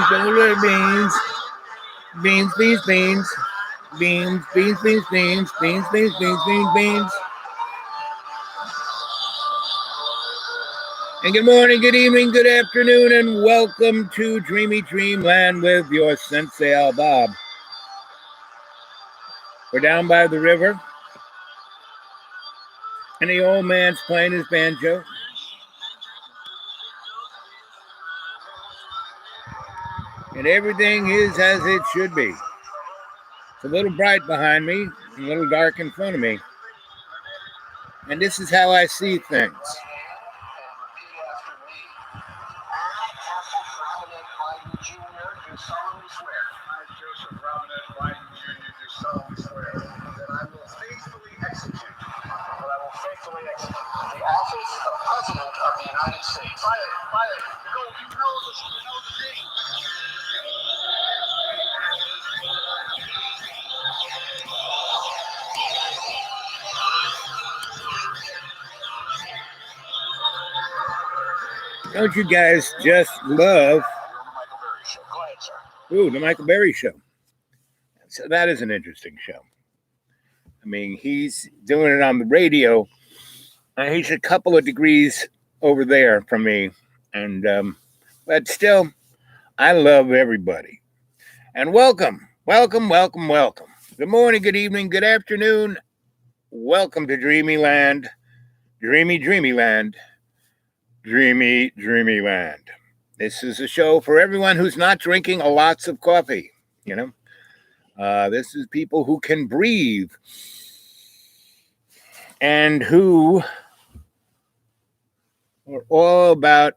butter beans, beans, beans, beans, beans, beans, beans, beans, beans, beans, beans, beans, beans. And good morning, good evening, good afternoon, and welcome to Dreamy Dreamland with your Sensei Al Bob. We're down by the river, and the old man's playing his banjo. And everything is as it should be. It's a little bright behind me, a little dark in front of me. And this is how I see things. Don't you guys just love the Michael Berry Show? So that is an interesting show. I mean, he's doing it on the radio. He's a couple of degrees over there from me. But still, I love everybody. And welcome. Good morning, good evening, good afternoon. Welcome to Dreamyland. Dreamyland. Dreamyland. This is a show for everyone who's not drinking lots of coffee, This is people who can breathe and who are all about,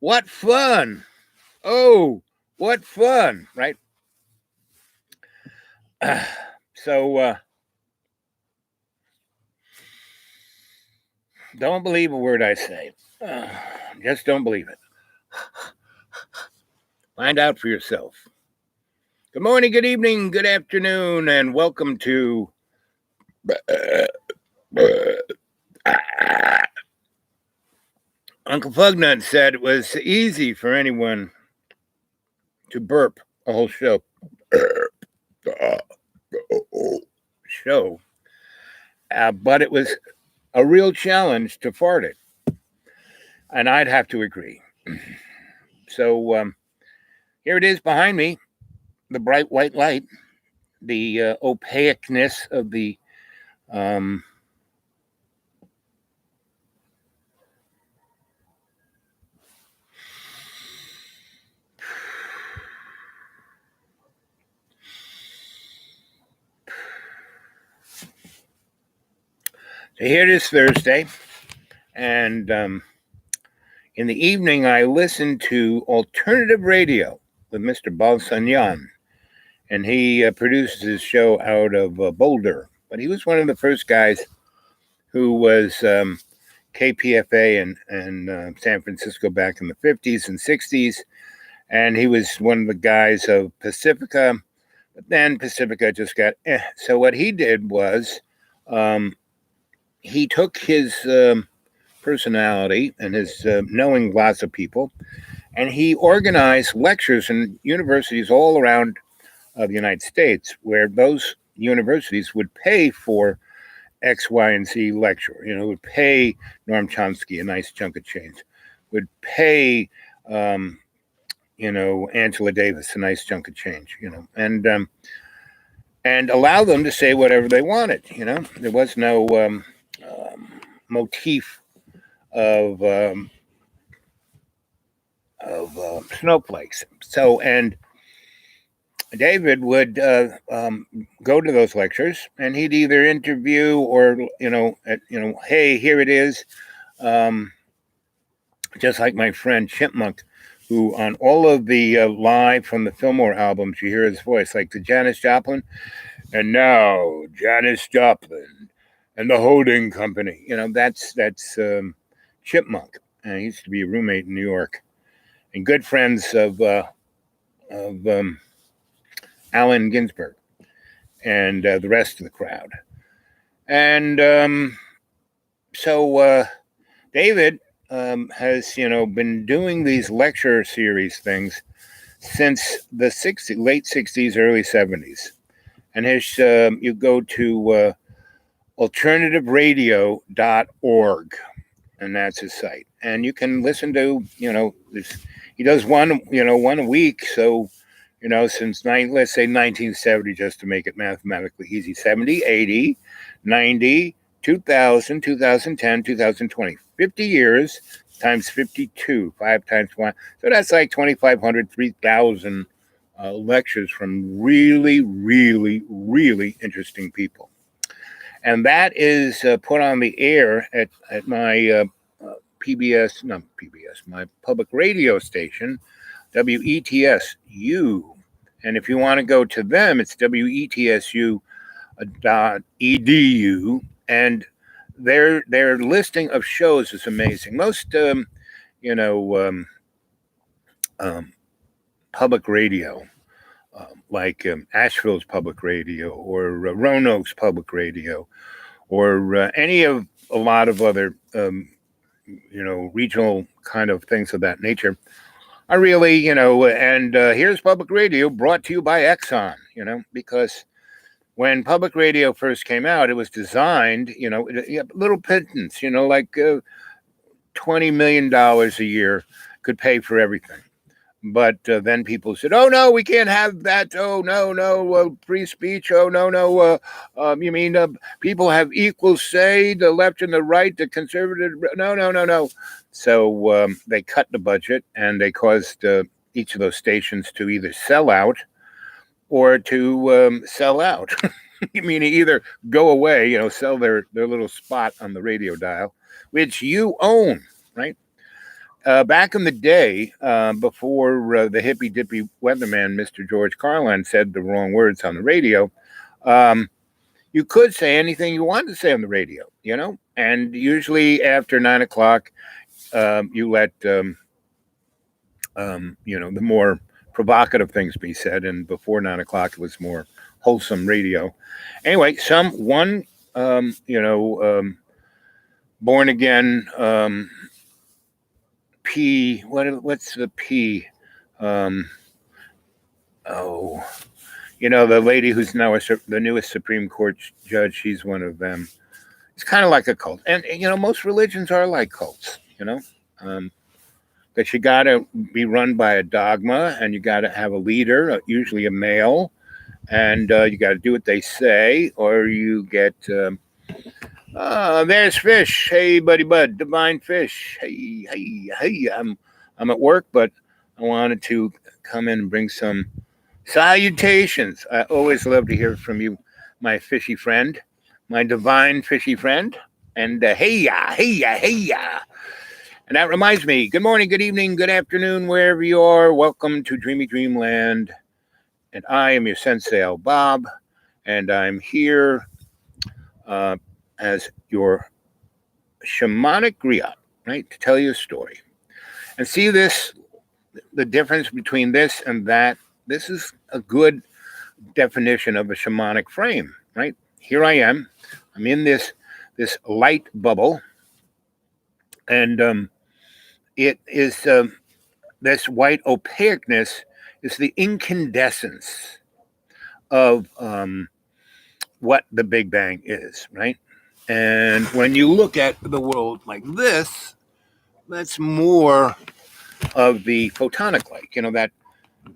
what fun. What fun, right? Don't believe a word I say. Just don't believe it. Find out for yourself. Good morning, good evening, good afternoon, and welcome to Uncle Fugnut said it was easy for anyone to burp a whole show. But it was a real challenge to fart it. And I'd have to agree. So here it is behind me, the bright white light, the opaqueness of the So here it is Thursday, and in the evening I listened to alternative radio with Mr. Balsanyan, and he produces his show out of Boulder. But he was one of the first guys who was KPFA in San Francisco back in the 50s and 60s, and he was one of the guys of Pacifica, but then Pacifica just got So what he did was he took his personality and his knowing lots of people, and he organized lectures in universities all around the United States, where those universities would pay for X, Y, and Z lecture. Would pay Noam Chomsky a nice chunk of change, would pay Angela Davis a nice chunk of change, and allow them to say whatever they wanted. There was no motif of snowflakes. So, and David would go to those lectures, and he'd either interview or hey, here it is, just like my friend Chipmunk, who on all of the live from the Fillmore albums, you hear his voice, like the Janis Joplin, and now Janis Joplin and the Holding Company. That's Chipmunk. He used to be a roommate in New York, and good friends of Allen Ginsberg and the rest of the crowd. And so David has, been doing these lecture series things since the late 60s, early 70s. And you go to alternativeradio.org, and that's his site. And you can listen to, he does one a week. So, since let's say 1970, just to make it mathematically easy, 70, 80, 90, 2000, 2010, 2020, 50 years times 52, 5 times 1. So that's like 2,500, 3,000 lectures from really, really, really interesting people. And that is put on the air at my my public radio station, WETSU. And if you want to go to them, it's WETSU.edu. And their listing of shows is amazing. Most, public radio, like Asheville's public radio or Roanoke's public radio, or any of a lot of other, regional kind of things of that nature, are really, and here's public radio brought to you by Exxon, because when public radio first came out, it was designed, little pittance, like $20 million a year could pay for everything. But then people said, "Oh no, we can't have that. Oh no, free speech. Oh no. You mean people have equal say, the left and the right, the conservative? No. So they cut the budget, and they caused each of those stations to either sell out or to sell out. You mean either go away, sell their little spot on the radio dial, which you own, right? Back in the day, before the hippy dippy weatherman, Mr. George Carlin, said the wrong words on the radio, you could say anything you wanted to say on the radio, and usually after 9 o'clock, you let, the more provocative things be said, and before 9 o'clock, it was more wholesome radio. Anyway, born again, what's the P? The lady who's now the newest Supreme Court judge, she's one of them. It's kind of like a cult. And, most religions are like cults, that you got to be run by a dogma, and you got to have a leader, usually a male, and you got to do what they say, or you get... there's fish. Hey, buddy, bud, divine fish. Hey. I'm at work, but I wanted to come in and bring some salutations. I always love to hear from you, my fishy friend, my divine fishy friend. And hey. And that reminds me, good morning, good evening, good afternoon, wherever you are. Welcome to Dreamy Dreamland. And I am your sensei, Bob, and I'm here as your shamanic griot, right? To tell you a story. And see the difference between this and that. This is a good definition of a shamanic frame, right? Here I am. I'm in this light bubble. And it is this white opaqueness is the incandescence of what the Big Bang is, right? And when you look at the world like this, that's more of the photonic light.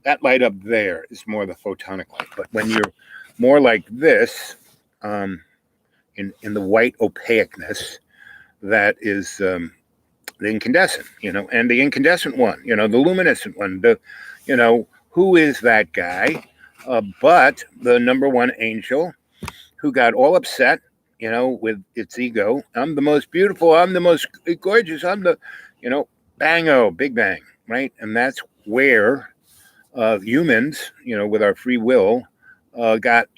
That light up there is more the photonic light. But when you're more like this, in the white opaqueness, that is the incandescent, and the incandescent one, the luminescent one, who is that guy? But the number one angel who got all upset, with its ego. I'm the most beautiful. I'm the most gorgeous. I'm the, bango, Big Bang, right? And that's where humans, with our free will, got,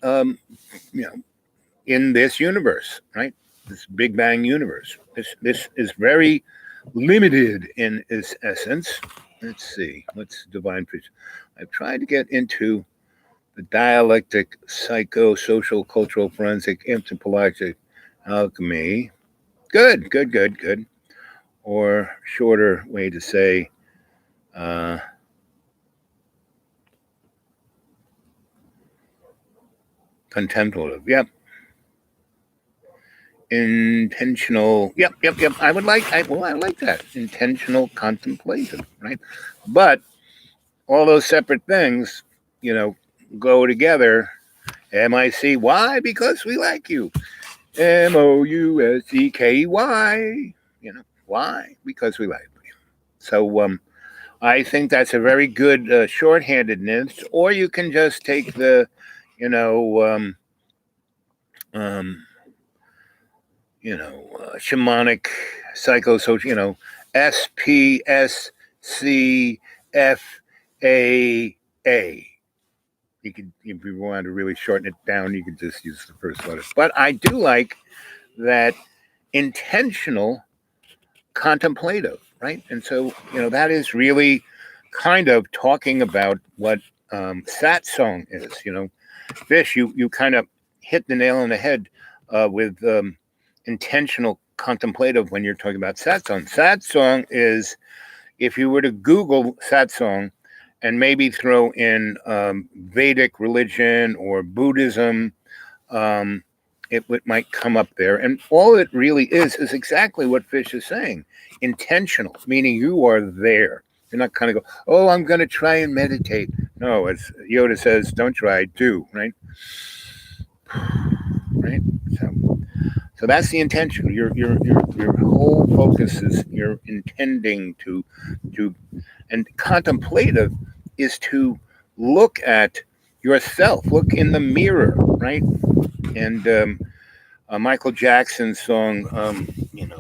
in this universe, right? This Big Bang universe. This is very limited in its essence. Let's see. What's divine fish? I've tried to get into the dialectic, psycho-social, cultural, forensic, anthropologic alchemy. Good. or shorter way to say contemplative. Yep. Intentional. Yep. I like that. Intentional contemplative, right? But all those separate things, you know, go together. MIC. Why? Because we like you. MOUSEKY. You know, why? Because we like you. So I think that's a very good shorthandedness. Or you can just take the, you know, shamanic psychosocial, SPSCFAA. You could, if you wanted to really shorten it down, you could just use the first letter. But I do like that intentional contemplative, right? And so, that is really kind of talking about what satsang is. Fish, you kind of hit the nail on the head with intentional contemplative when you're talking about satsang. Satsang is, if you were to Google satsang and maybe throw in Vedic religion or Buddhism, it might come up there. And all it really is exactly what Fish is saying. Intentional, meaning you are there. You're not kind of go, oh, I'm going to try and meditate. No, as Yoda says, don't try, do, right? Right? So that's the intention. Your whole focus is you're intending to, and contemplative is to look at yourself, look in the mirror, right? And Michael Jackson's song,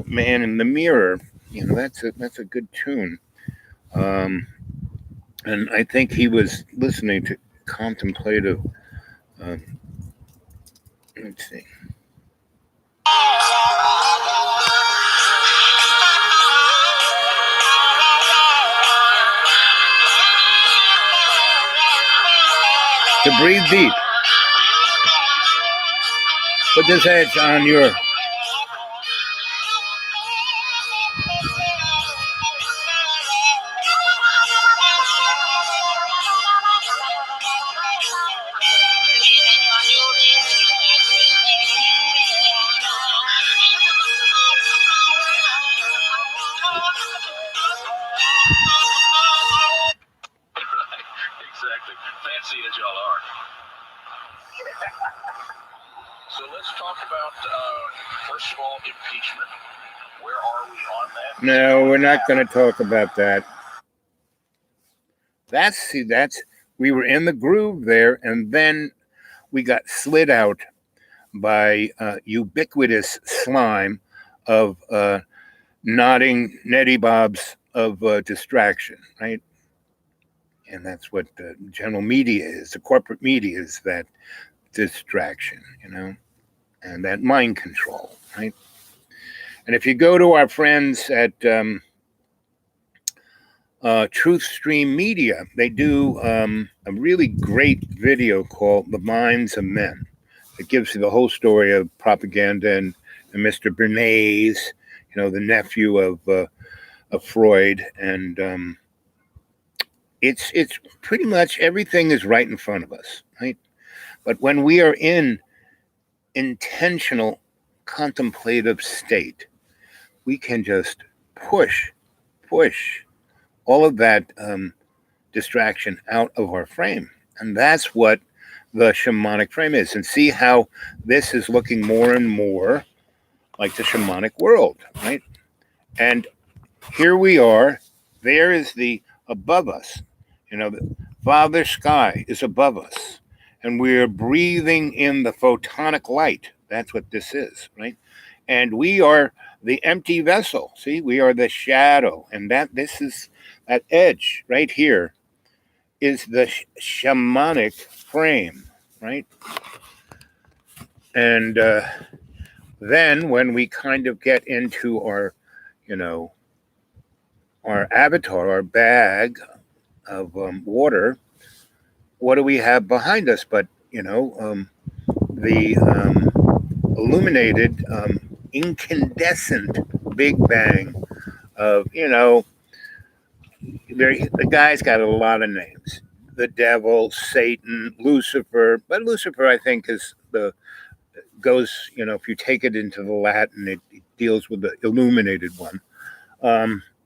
"Man in the Mirror," that's a good tune. And I think he was listening to contemplative. Let's see. To breathe deep. Put this edge on your. Exactly. Fancy as y'all are. So let's talk about, first of all, impeachment. Where are we on that? No, we're not going to talk about that. That's we were in the groove there, and then we got slid out by ubiquitous slime of nodding Nettie Bobs of distraction, right? And that's what the general media is. The corporate media is that distraction, and that mind control, right? And if you go to our friends at Truth Stream Media, they do a really great video called "The Minds of Men." It gives you the whole story of propaganda and Mr. Bernays, the nephew of Freud, and it's pretty much everything is right in front of us, right? But when we are in intentional contemplative state, we can just push all of that distraction out of our frame. And that's what the shamanic frame is. And see how this is looking more and more like the shamanic world, right? And here we are. There is the above us. The Father Sky is above us. And we're breathing in the photonic light. That's what this is, right? And we are the empty vessel. See, we are the shadow. And this is that edge right here is the shamanic frame, right? And then when we kind of get into our, our avatar, our bag of water, what do we have behind us but, the illuminated, incandescent Big Bang of, the guy's got a lot of names. The devil, Satan, Lucifer. But Lucifer, I think, is the goes, if you take it into the Latin, it deals with the illuminated one.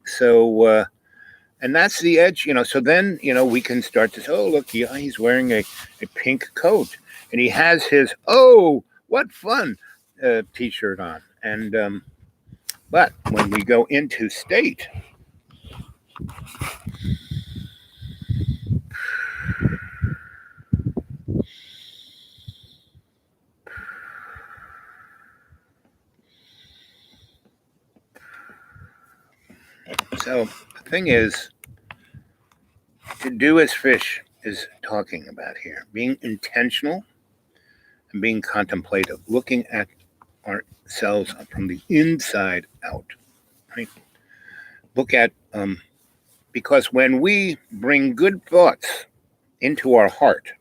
So and that's the edge, so then, we can start to say, oh, look, yeah, he's wearing a pink coat and he has his, oh, what fun t-shirt on. And, but when we go into state, so the thing is, to do as Fish is talking about here, being intentional and being contemplative, looking at ourselves from the inside out, right? Look at, because when we bring good thoughts into our heart,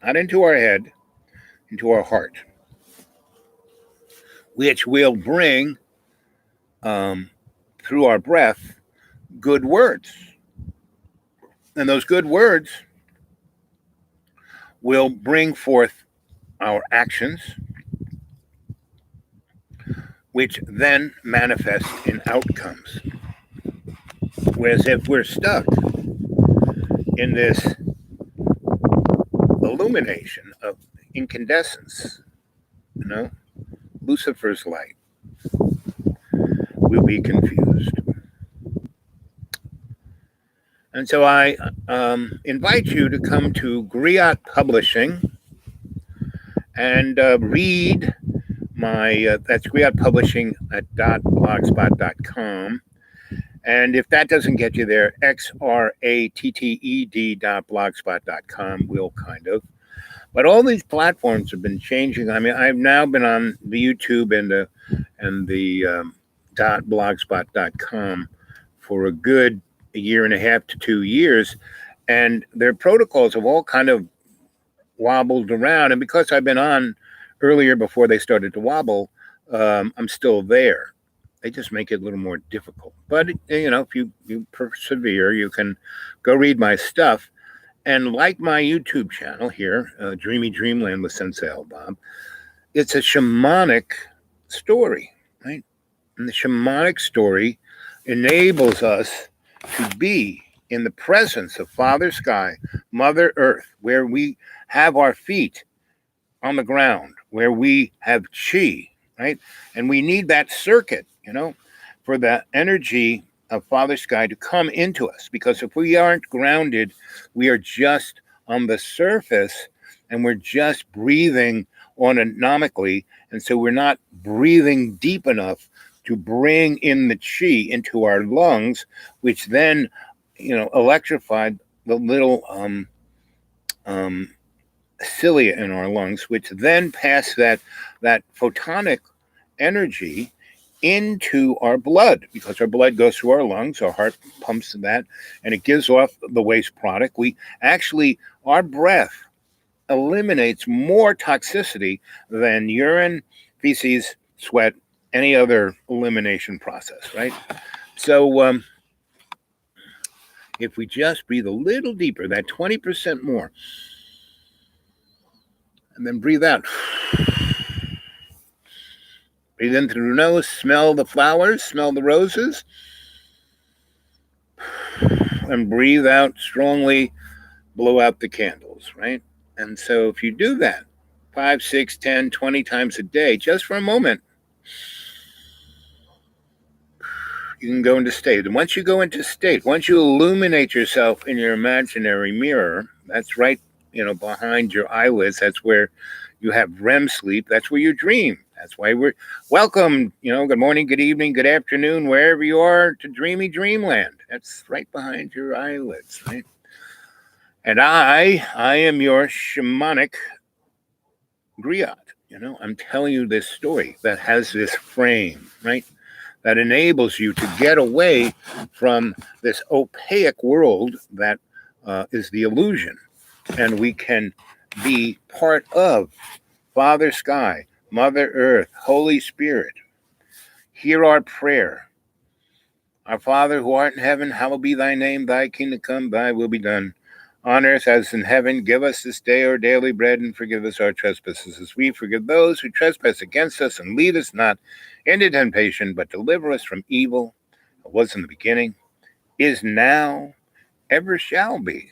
not into our head, into our heart, which will bring through our breath good words. And those good words will bring forth our actions, which then manifest in outcomes. Whereas if we're stuck in this illumination of incandescence, Lucifer's light, we'll be confused. And so I invite you to come to Griot Publishing and read my, that's Griot Publishing at .blogspot.com. And if that doesn't get you there, xratted.blogspot.com will kind of. But all these platforms have been changing. I mean, I've now been on the YouTube and the .blogspot.com for a good year and a half to 2 years, and their protocols have all kind of wobbled around. And because I've been on earlier before they started to wobble, I'm still there. They just make it a little more difficult. But if you persevere, you can go read my stuff. And like my YouTube channel here, Dreamy Dreamland with Sensei L. Bob, it's a shamanic story, right? And the shamanic story enables us to be in the presence of Father Sky, Mother Earth, where we have our feet on the ground, where we have chi, right? And we need that circuit, for the energy of Father Sky to come into us. Because if we aren't grounded, we are just on the surface and we're just breathing autonomically. And so we're not breathing deep enough to bring in the chi into our lungs, which then, electrified the little cilia in our lungs, which then pass that photonic energy into our blood, because our blood goes through our lungs, our heart pumps that, and it gives off the waste product. Our breath eliminates more toxicity than urine, feces, sweat, any other elimination process, right? So if we just breathe a little deeper, that 20% more, and then breathe out. Breathe in through the nose, smell the flowers, smell the roses, and breathe out strongly, blow out the candles, right? And so if you do that 5, 6, 10, 20 times a day, just for a moment, you can go into state. And once you go into state, once you illuminate yourself in your imaginary mirror, that's right, behind your eyelids, that's where you have REM sleep, that's where you dream. That's why we're welcome, good morning, good evening, good afternoon, wherever you are, to Dreamy Dreamland. That's right behind your eyelids, right? And I am your shamanic griot. I'm telling you this story that has this frame, right? That enables you to get away from this opaque world that is the illusion. And we can be part of Father Sky, Mother Earth, Holy Spirit. Hear our prayer. Our Father who art in heaven, hallowed be thy name. Thy kingdom come, thy will be done. On earth as in heaven, give us this day our daily bread, and forgive us our trespasses, as we forgive those who trespass against us. And lead us not into temptation, but deliver us from evil. It was in the beginning, is now, ever shall be.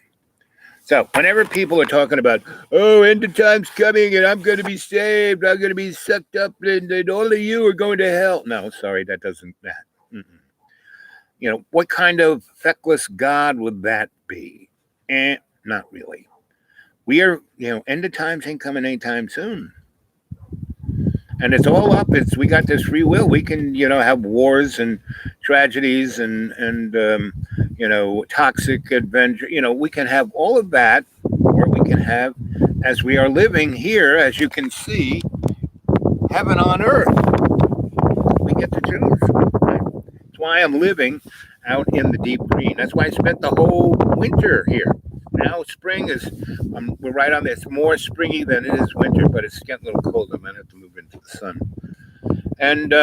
So whenever people are talking about, oh, end of time's coming and I'm going to be saved, I'm going to be sucked up, and all of you are going to hell. No, sorry, that doesn't. What kind of feckless God would that be? Not really. We are, end of times ain't coming anytime soon. And it's all up. We got this free will. We can, have wars and tragedies and toxic adventure. We can have all of that, or we can have, as we are living here, as you can see, heaven on earth. We get to choose. That's why I'm living out in the deep green. That's why I spent the whole winter here. Now spring is, we're right on this. More springy than it is winter, but it's getting a little cold. I might have to move into the sun. And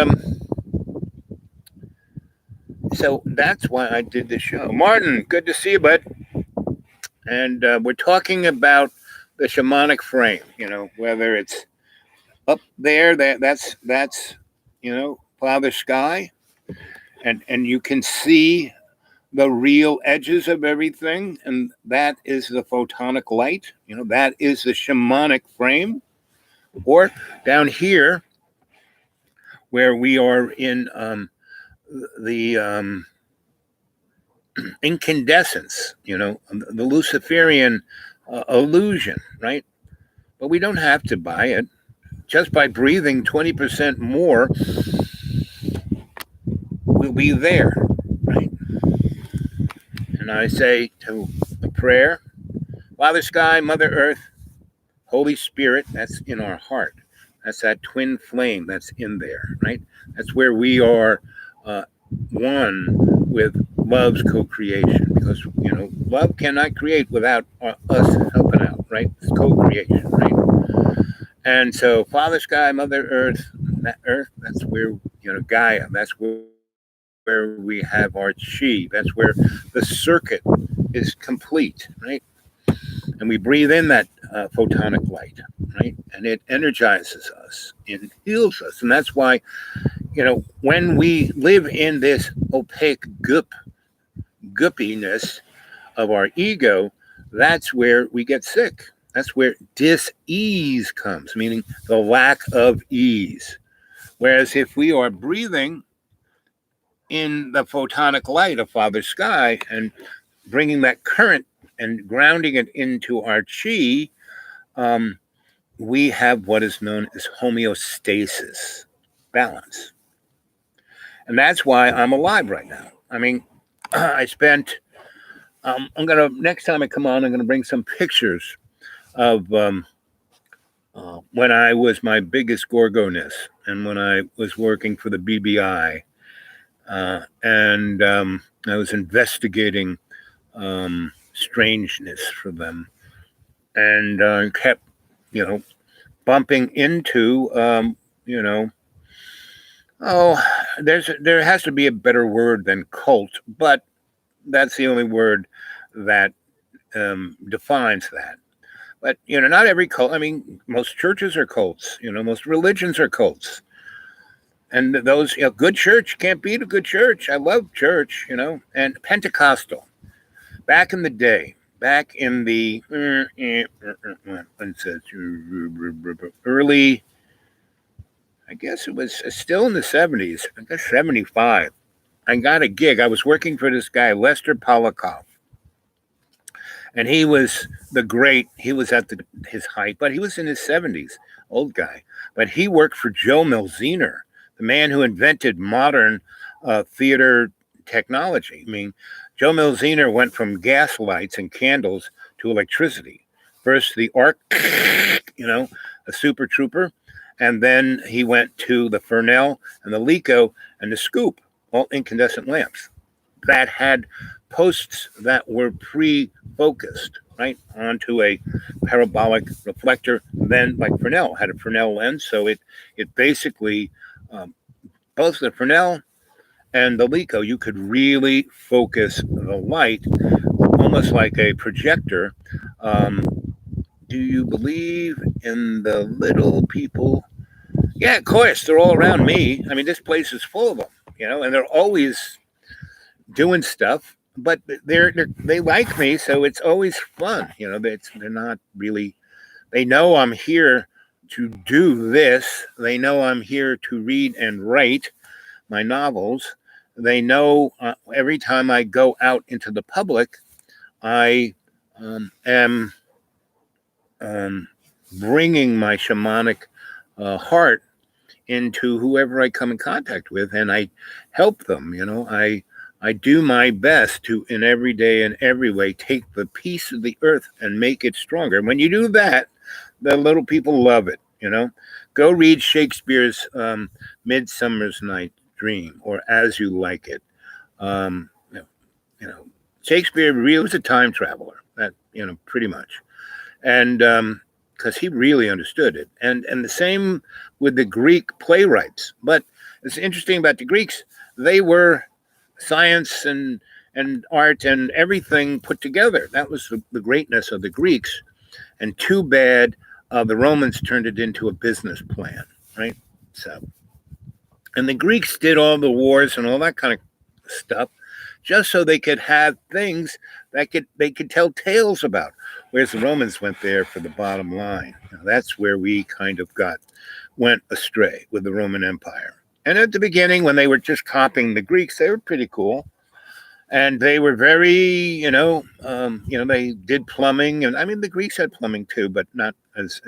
so that's why I did this show. Martin, good to see you, bud. And we're talking about the shamanic frame. Whether it's up there, that's Father Sky, and you can see the real edges of everything, and that is the photonic light. That is the shamanic frame. Or down here, where we are in the incandescence, the Luciferian illusion, right? But we don't have to buy it. Just by breathing 20% more, we'll be there, right? And I say to a prayer, Father Sky, Mother Earth, Holy Spirit, that's in our heart. That's that twin flame that's in there, right? That's where we are one with love's co-creation, because love cannot create without us helping out, right? It's co-creation, right? And so Father Sky, Mother Earth, that's where Gaia, that's where we have our chi, that's where the circuit is complete, right? And we breathe in that photonic light, right? And it energizes us and heals us. And that's why, when we live in this opaque guppiness of our ego, that's where we get sick. That's where dis-ease comes, meaning the lack of ease. Whereas if we are breathing in the photonic light of Father Sky and bringing that current and grounding it into our chi, we have what is known as homeostasis, balance. And that's why I'm alive right now. I mean, I spent, next time I come on, I'm going to bring some pictures of when I was my biggest gorgoness and when I was working for the BBI. And I was investigating strangeness for them, and kept, bumping into, there has to be a better word than cult, but that's the only word that defines that. But not every cult. I mean, most churches are cults. Most religions are cults. And those, good church can't beat a good church. I love church, and Pentecostal. Back in the day, back in the early, I guess it was still in the 70s, I guess 75. I got a gig. I was working for this guy, Lester Polikoff. And he was he was at his height, but he was in his 70s, old guy. But he worked for Joe Melziner, the man who invented modern theater technology. I mean, Joe Melziner went from gas lights and candles to electricity. First, the arc, a Super Trooper, and then he went to the Fresnel and the Lico and the Scoop, all incandescent lamps that had posts that were pre-focused, right, onto a parabolic reflector. Then, like Fresnel, had a Fresnel lens, so it basically both the Fresnel and the Leico, you could really focus the light, almost like a projector. Um, do you believe in the little people? Yeah, of course, they're all around me. I mean, this place is full of them, and they're always doing stuff. But they like me, so it's always fun. They're not really. They know I'm here to do this. They know I'm here to read and write my novels. They know every time I go out into the public, I am bringing my shamanic heart into whoever I come in contact with, and I help them. I do my best to, in every day and every way, take the piece of the earth and make it stronger. And when you do that, the little people love it. Go read Shakespeare's Midsummer's Night Dream or As You Like It. Um, Shakespeare really was a time traveler. That pretty much, and because he really understood it, and the same with the Greek playwrights. But it's interesting about the Greeks; they were science and art and everything put together. That was the greatness of the Greeks. And too bad the Romans turned it into a business plan, right? So, and the Greeks did all the wars and all that kind of stuff just so they could have things that they could tell tales about. Whereas the Romans went there for the bottom line. That's where we kind of went astray with the Roman Empire. And at the beginning, when they were just copying the Greeks, they were pretty cool. And they were very, they did plumbing, and I mean the Greeks had plumbing too, but not as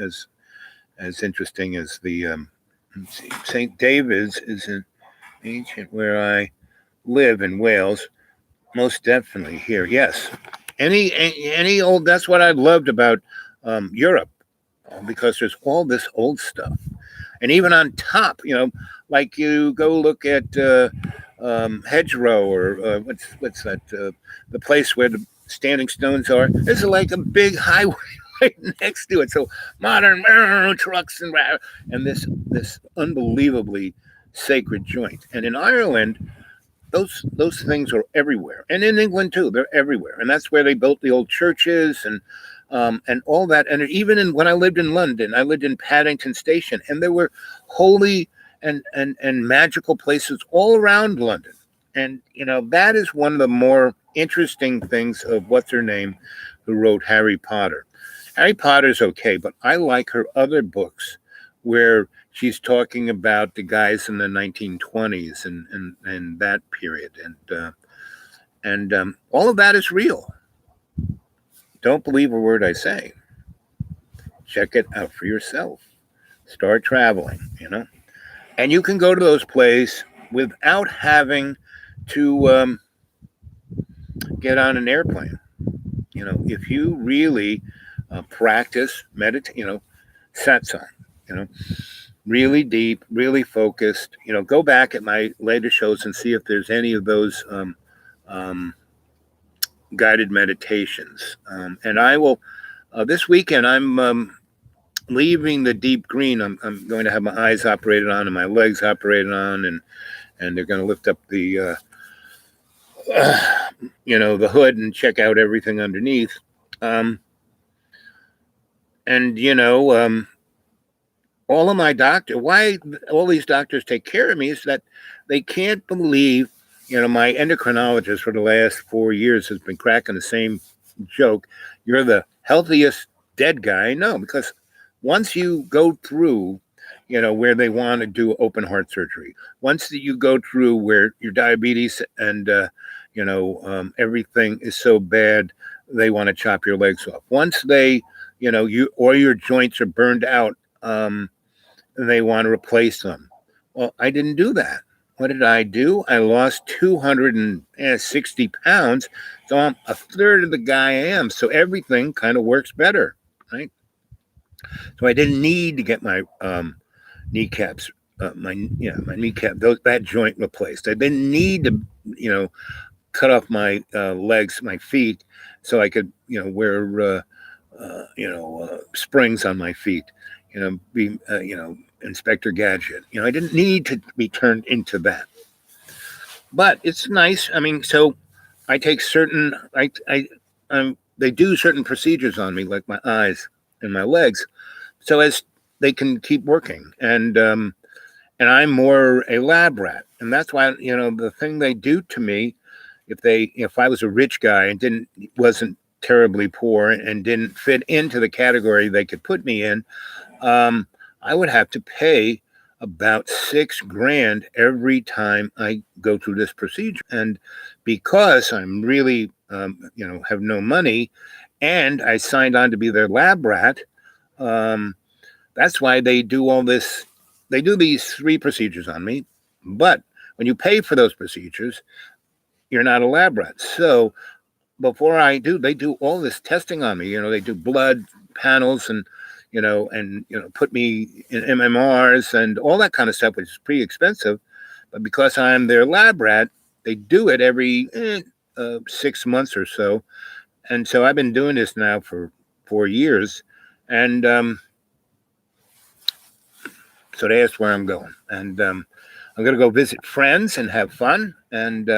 interesting as the. Let's see, St. David's is an ancient where I live in Wales. Most definitely here, yes. Any old. That's what I loved about Europe, because there's all this old stuff, and even on top, like you go look at Hedgerow or what's that? The place where the standing stones are. There's like a big highway right next to it. So modern trucks and this unbelievably sacred joint. And in Ireland, those things are everywhere, and in England too. They're everywhere, and that's where they built the old churches and all that. And even when I lived in London, I lived in Paddington Station, and there were holy and magical places all around London. And that is one of the more interesting things of what's her name, who wrote Harry Potter. Harry Potter's okay, but I like her other books where she's talking about the guys in the 1920s and that period, and all of that is real. Don't believe a word I say. Check it out for yourself. Start traveling, and you can go to those places without having to get on an airplane. If you really practice meditate, satsang, really deep, really focused. Go back at my later shows and see if there's any of those guided meditations. And I will, this weekend, I'm leaving the deep green. I'm going to have my eyes operated on and my legs operated on, and they're going to lift up the, the hood and check out everything underneath. All of my why all these doctors take care of me is that they can't believe, my endocrinologist for the last 4 years has been cracking the same joke. You're the healthiest dead guy I know, because once you go through, where they want to do open heart surgery, once you go through where your diabetes and, everything is so bad, they want to chop your legs off. Once they, your joints are burned out, they want to replace them. Well, I didn't do that. What did I do? I lost 260 pounds. So I'm a third of the guy I am. So everything kind of works better, right? So I didn't need to get my kneecaps, my kneecap, that joint replaced. I didn't need to, cut off my legs, my feet, so I could, wear, springs on my feet. Be, Inspector Gadget. I didn't need to be turned into that. but it's nice. I mean, so I take certain they do certain procedures on me, like my eyes and my legs, so as they can keep working. And I'm more a lab rat, and that's why the thing they do to me, if I was a rich guy and didn't wasn't terribly poor and didn't fit into the category they could put me in, um, I would have to pay about 6 grand every time I go through this procedure. And because I'm really, have no money, and I signed on to be their lab rat, um, that's why they do all this. They do these 3 procedures on me, but when you pay for those procedures, you're not a lab rat. So before they do all this testing on me. They do blood panels and put me in MMRs and all that kind of stuff, which is pretty expensive. But because I'm their lab rat, they do it every 6 months or so. And so I've been doing this now for 4 years, and so they asked where I'm going, and I'm going to go visit friends and have fun, and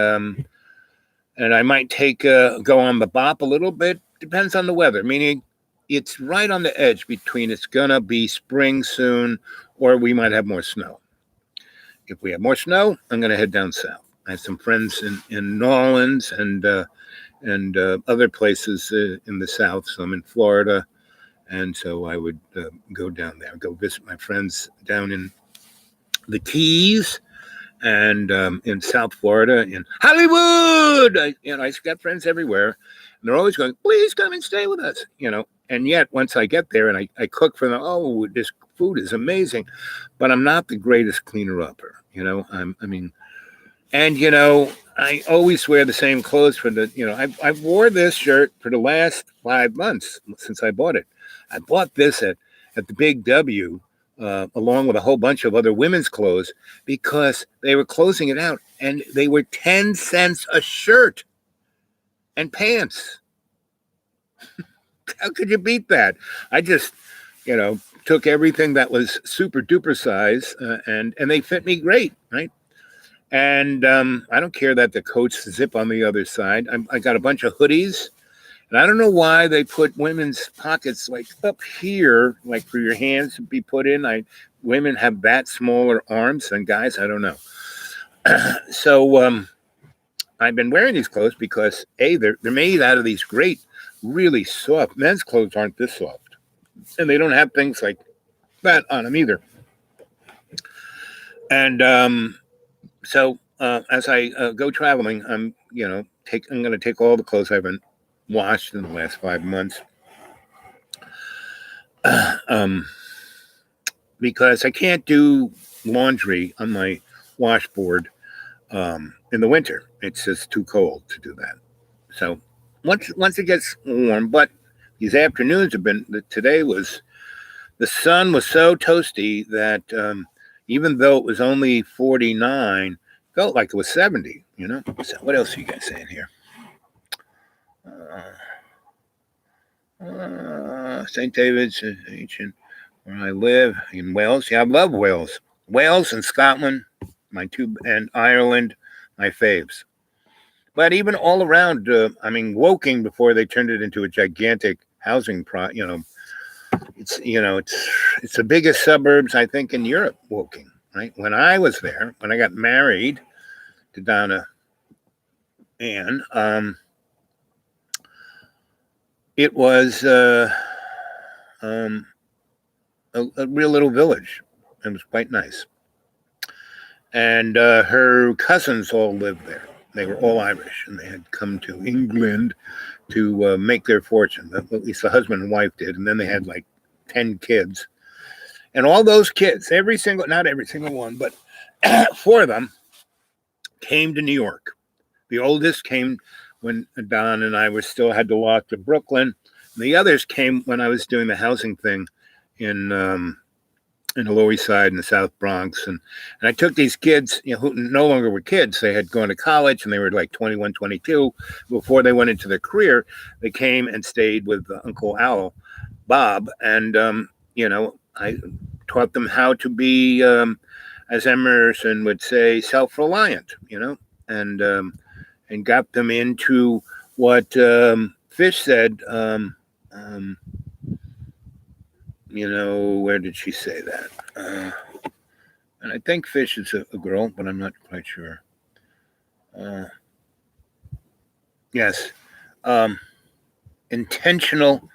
I might go on the bop a little bit. Depends on the weather. Meaning, it's right on the edge between it's gonna be spring soon, or we might have more snow. If we have more snow, I'm gonna head down south. I have some friends in New Orleans and other places in the south. So I'm in Florida, and so I would go down there, go visit my friends down in the Keys and in South Florida, in Hollywood. I got friends everywhere, and they're always going, "Please come and stay with us," And yet, once I get there and I cook for them, oh, this food is amazing, but I'm not the greatest cleaner upper. I mean, and I always wear the same clothes for the. I've wore this shirt for the last 5 months since I bought it. I bought this at the Big W, along with a whole bunch of other women's clothes, because they were closing it out, and they were 10 cents a shirt and pants. How could you beat that? I just, took everything that was super duper size, and they fit me great, right? And I don't care that the coats zip on the other side. I got a bunch of hoodies. And I don't know why they put women's pockets like up here, like for your hands to be put in. Women have that smaller arms than guys. I don't know. So I've been wearing these clothes because they're made out of these great, really soft. Men's clothes aren't this soft, and they don't have things like that on them either. And so as I go traveling, I'm going to take all the clothes I've been washed in the last 5 months, because I can't do laundry on my washboard in the winter. It's just too cold to do that. So once it gets warm, but these afternoons have been. Today was the sun was so toasty that even though it was only 49, felt like it was 70. So what else are you guys saying here? St. David's ancient, where I live in Wales. Yeah, I love Wales. Wales and Scotland, and Ireland, my faves. But even all around, Woking, before they turned it into a gigantic housing it's the biggest suburbs, I think, in Europe, Woking, right? When I was there, when I got married to Donna Ann, it was a real little village. It was quite nice. And her cousins all lived there. They were all Irish, and they had come to England to make their fortune. At least the husband and wife did. And then they had like 10 kids. And all those kids, not every single one, but 4 of them came to New York. The oldest came when Don and I had to walk to Brooklyn. And the others came when I was doing the housing thing in the Lower East Side and the South Bronx. And I took these kids, who no longer were kids. They had gone to college, and they were like 21, 22. Before they went into their career, they came and stayed with Uncle Al, Bob. And, I taught them how to be, as Emerson would say, self-reliant, and got them into what Fish said. Where did she say that? And I think Fish is a girl, but I'm not quite sure. Yes, um, intentional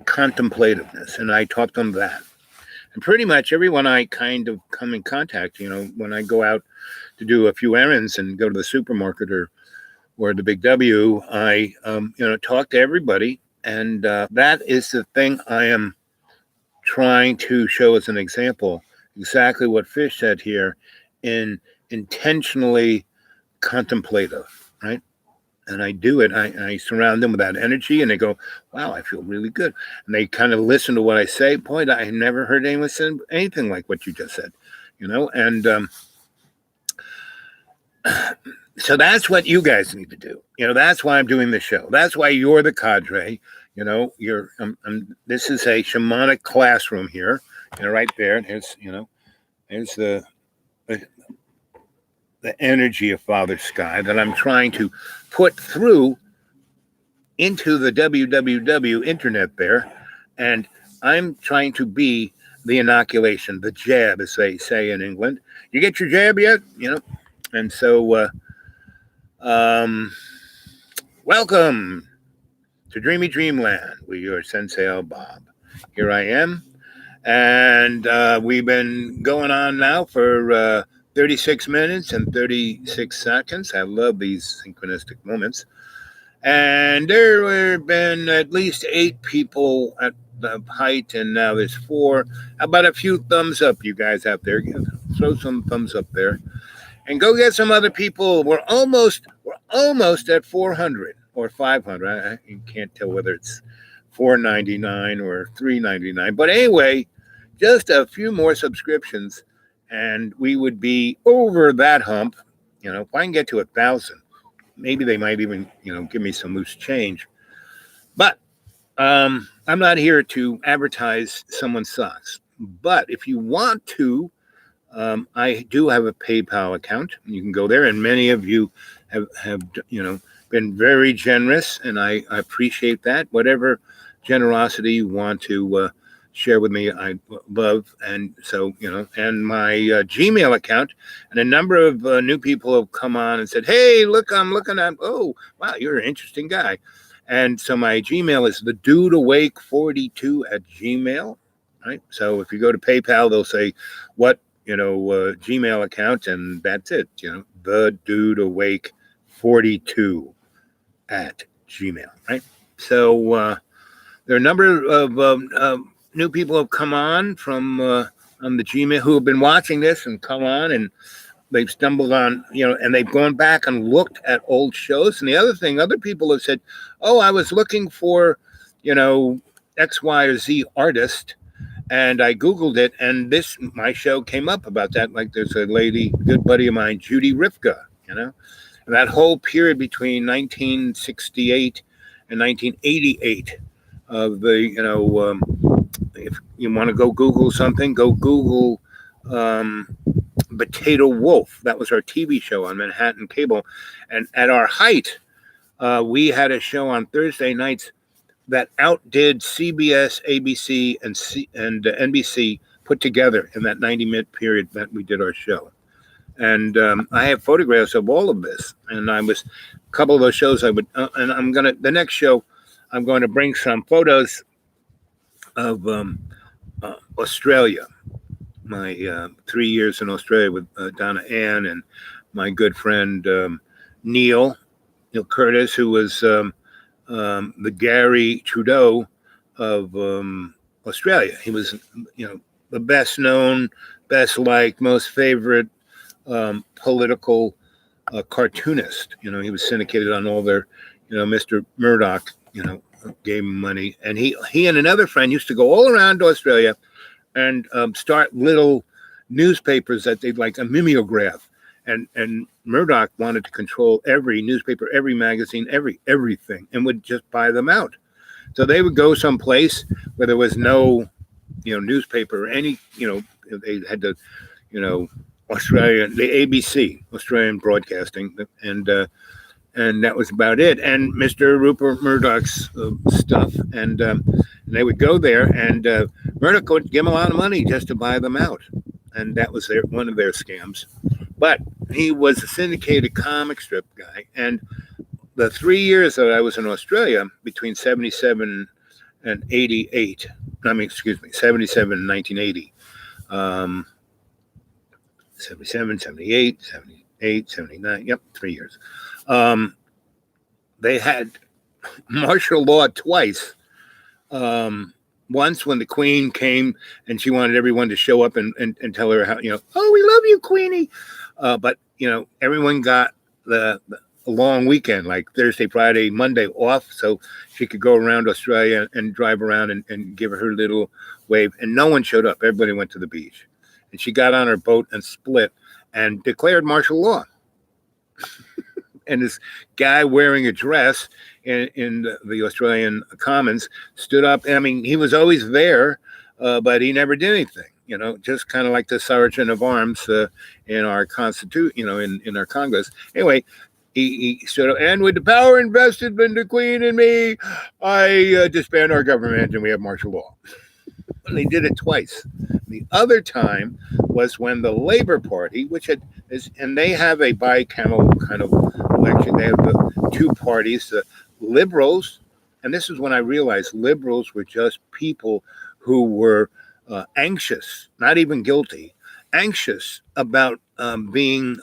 contemplativeness, and I taught them that. And pretty much everyone I kind of come in contact, when I go out to do a few errands and go to the supermarket or the Big W, I talk to everybody, and that is the thing I am trying to show as an example. Exactly what Fish said here, in intentionally contemplative, right? And I do it. I surround them with that energy, and they go, "Wow, I feel really good." And they kind of listen to what I say. Boy, I never heard anyone say anything like what you just said, And so that's what you guys need to do. That's why I'm doing the show. That's why you're the cadre. You're. This is a shamanic classroom here. Right there. There's the energy of Father Sky that I'm trying to put through into the www internet there, and I'm trying to be the inoculation, the jab, as they say in England. You get your jab yet? And so welcome to Dreamy Dreamland with your Sensei Al Bob. Here I am, and we've been going on now for 36 minutes and 36 seconds. I love these synchronistic moments. And there have been at least 8 people at the height, and now there's 4. How about a few thumbs up, you guys out there? Throw some thumbs up there, and go get some other people. We're almost at 400 or 500. I can't tell whether it's 499 or 399, but anyway, just a few more subscriptions, and we would be over that hump. If I can get to 1,000. Maybe they might even, give me some loose change. But I'm not here to advertise someone's socks. But if you want to, I do have a PayPal account. You can go there, and many of you have been very generous, and I appreciate that. Whatever generosity you want to share with me, I love. And so, and my Gmail account, and a number of new people have come on and said, "Hey, look, I'm looking at, oh, wow, you're an interesting guy." And so my Gmail is the dudeawake42@gmail, right? So if you go to PayPal, they'll say, what, Gmail account, and that's it, the dudeawake42@gmail, right? So there are a number of new people have come on from on the Gmail who have been watching this and come on, and they've stumbled on, and they've gone back and looked at old shows. And the other thing, other people have said, "Oh, I was looking for, X, Y, or Z artist, and I Googled it, and my show came up about that." Like there's a lady, good buddy of mine, Judy Rifka, and that whole period between 1968 and 1988 of the, if you want to go Google something, go Google Potato Wolf. That was our TV show on Manhattan Cable. And at our height, we had a show on Thursday nights that outdid CBS, ABC, and NBC put together in that 90-minute period that we did our show. And I have photographs of all of this. And a couple of those shows and the next show, I'm going to bring some photos of Australia, my 3 years in Australia with Donna Ann and my good friend Neil Curtis, who was the Gary Trudeau of Australia. He was, the best known, best liked, most favorite political cartoonist. He was syndicated on all their, Mr. Murdoch, gave him money, and he and another friend used to go all around Australia and start little newspapers that they'd like a mimeograph, and Murdoch wanted to control every newspaper, every magazine, everything, and would just buy them out. So they would go someplace where there was no, newspaper or any, they had to, Australia, the ABC, Australian Broadcasting, and that was about it. And Mr. Rupert Murdoch's stuff, and they would go there, and Murdoch would give them a lot of money just to buy them out, and that was one of their scams. But he was a syndicated comic strip guy, and the 3 years that I was in Australia between 77 and 88, I mean, excuse me, 77 and 1980, um, 77, 78, 78, 79, yep, 3 years. They had martial law twice. Once when the Queen came and she wanted everyone to show up and tell her how, oh, we love you, Queenie. But, everyone got the a long weekend, like Thursday, Friday, Monday off, so she could go around Australia and drive around and give her little wave. And no one showed up. Everybody went to the beach. And she got on her boat and split and declared martial law. And this guy wearing a dress in the Australian Commons stood up. I mean, he was always there, but he never did anything. Just kind of like the Sergeant of Arms in our Constitution, in our Congress. Anyway, he stood up, and with the power invested in the Queen and me, I disband our government and we have martial law. And they did it twice. The other time was when the Labour Party, and they have a bicameral kind of election. They have the two parties, the Liberals, and this is when I realized Liberals were just people who were anxious, not even guilty, anxious about being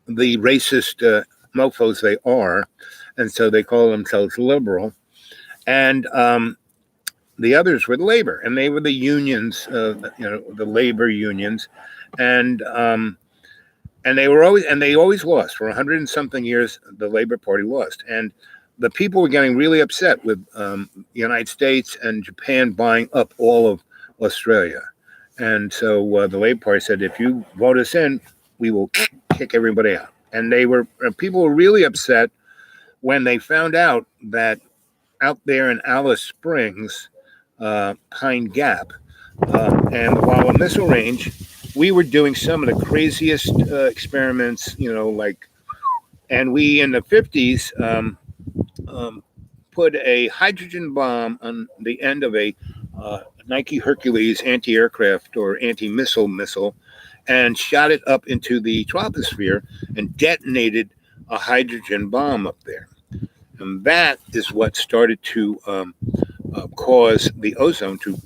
the racist mofos they are, and so they call themselves liberal. And the others were the labor, and they were the unions, the labor unions, and they always lost for 100 and something years. The Labor Party lost, and the people were getting really upset with the United States and Japan buying up all of Australia, and so the Labor Party said, if you vote us in, we will kick everybody out. And people were really upset when they found out that out there in Alice Springs, Pine Gap, and the Walla Missile Range, we were doing some of the craziest experiments, and we in the 50s put a hydrogen bomb on the end of a Nike Hercules anti-aircraft or anti-missile and shot it up into the troposphere and detonated a hydrogen bomb up there. And that is what started to cause the ozone to,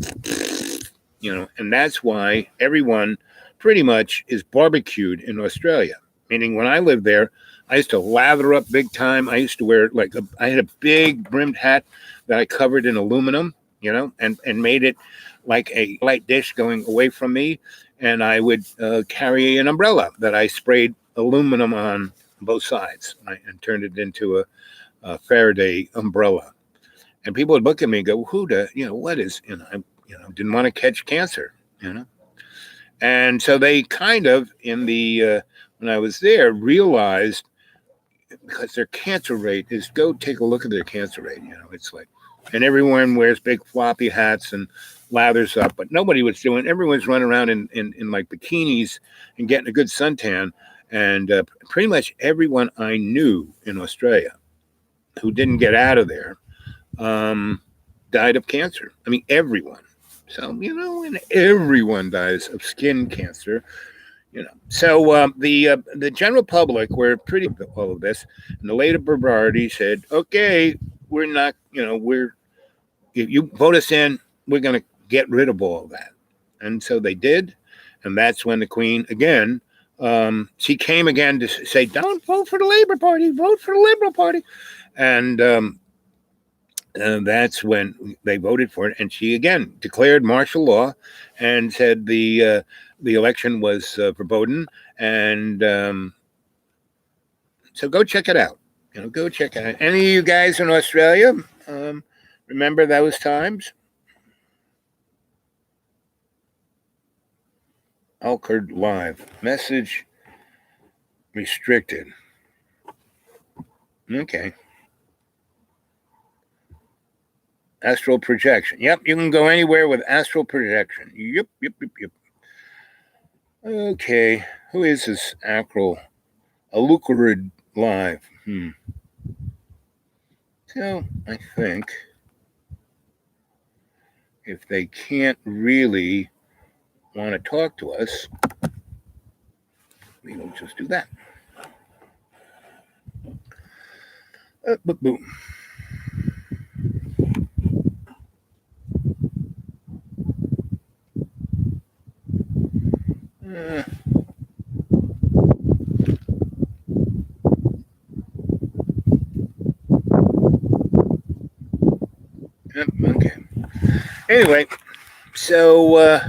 and that's why everyone pretty much is barbecued in Australia. Meaning when I lived there, I used to lather up big time. I used to wear I had a big brimmed hat that I covered in aluminum, and made it like a light dish going away from me. And I would carry an umbrella that I sprayed aluminum on both sides, right, and turned it into a Faraday umbrella. And people would look at me and go, what is, I didn't want to catch cancer, And so they kind of, when I was there, realized, because their cancer rate is, go take a look at their cancer rate, it's like, and everyone wears big floppy hats and lathers up, but nobody was doing, everyone's running around in like bikinis and getting a good suntan. And pretty much everyone I knew in Australia who didn't get out of there died of cancer. I mean, everyone. So, and everyone dies of skin cancer, So the general public were pretty all of this. And the Labour Party said, okay, we're not, if you vote us in, we're going to get rid of all of that. And so they did. And that's when the Queen, again, she came again to say, don't vote for the Labour Party, vote for the Liberal Party. And that's when they voted for it. And she, again, declared martial law and said the election was verboten. And so go check it out. Go check it out. Any of you guys in Australia remember those times? Alcard Live. Message restricted. Okay. Astral projection. Yep, you can go anywhere with astral projection. Yep. Okay, who is this Acral? Alucarid Live. So I think if they can't really want to talk to us, we will just do that. Boom. Uh, okay. Anyway, so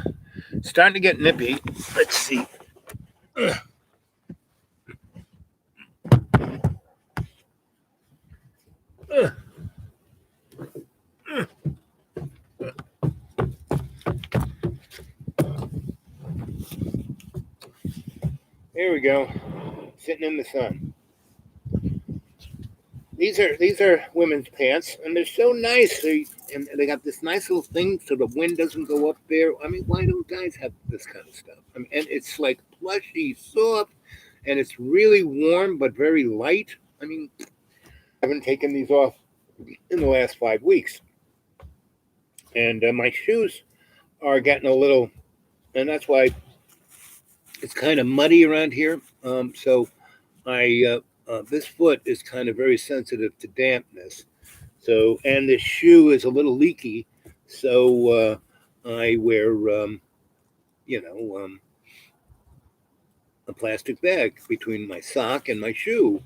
starting to get nippy. Let's see. There we go. Sitting in the sun. These are women's pants, and they're so nice. And they got this nice little thing so the wind doesn't go up there. I mean, why don't guys have this kind of stuff? I mean, and it's like plushy, soft, and it's really warm but very light. I mean, I haven't taken these off in the last 5 weeks, and my shoes are getting a little, and that's why it's kind of muddy around here. So I this foot is kind of very sensitive to dampness. So, and the shoe is a little leaky. So I wear, you know, a plastic bag between my sock and my shoe.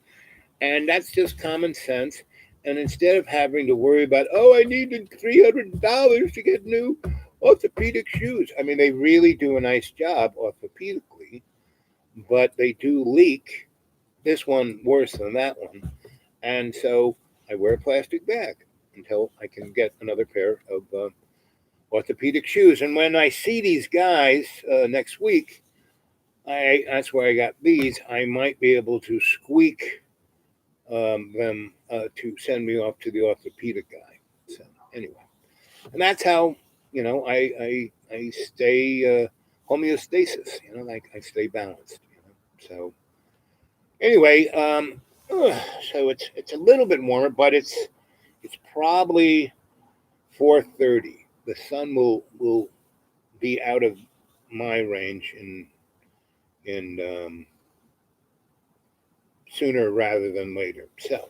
And that's just common sense. And instead of having to worry about, oh, I needed $300 to get new orthopedic shoes. I mean, they really do a nice job orthopedically, but they do leak. This one worse than that one. And so I wear a plastic bag until I can get another pair of orthopedic shoes. And when I see these guys next week, that's where I got these. I might be able to squeak them to send me off to the orthopedic guy. So anyway, and that's how I stay homeostasis. Like I stay balanced. So anyway, so it's a little bit warmer, but it's probably 4:30. The sun will be out of my range in sooner rather than later. So